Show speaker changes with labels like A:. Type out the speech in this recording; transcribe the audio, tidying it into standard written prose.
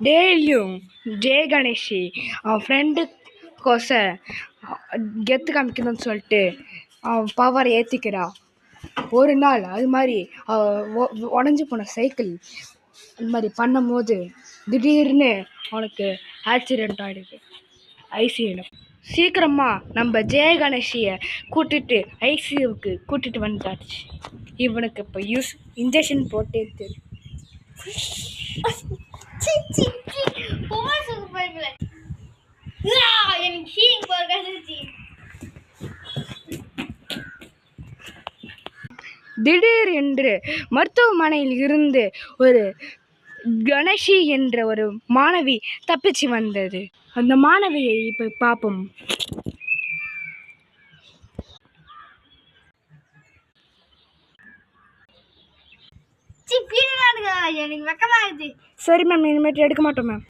A: டெய்லியும் ஜெய கணேஷி அவன் ஃப்ரெண்டுக்கோச கெத்து காமிக்கணும்னு சொல்லிட்டு அவன் பவரை ஏற்றிக்கிறான். ஒரு நாள் அது மாதிரி உடஞ்சி போன சைக்கிள் அது மாதிரி பண்ணும்போது திடீர்னு அவனுக்கு ஆக்சிடெண்ட் ஆகிடுது. ஐசியூவில் சீக்கிரமாக நம்ம ஜெய கணேஷியை கூட்டிட்டு ஐசியூவுக்கு கூட்டிட்டு வந்தாச்சு. இவனுக்கு இப்போ இன்ஜெக்ஷன் போட்டே தெரியும். திடீரென்று மருத்துவமனையில் இருந்து ஒரு கணேஷி என்ற ஒரு மாணவி தப்பிச்சு வந்தது. அந்த மாணவியை இப்ப பார்ப்போம்.
B: எனக்கு வெக்கமா இருக்கு.
A: சரி மேம், இனிமேட்டு எடுக்க மாட்டோம் மேம்.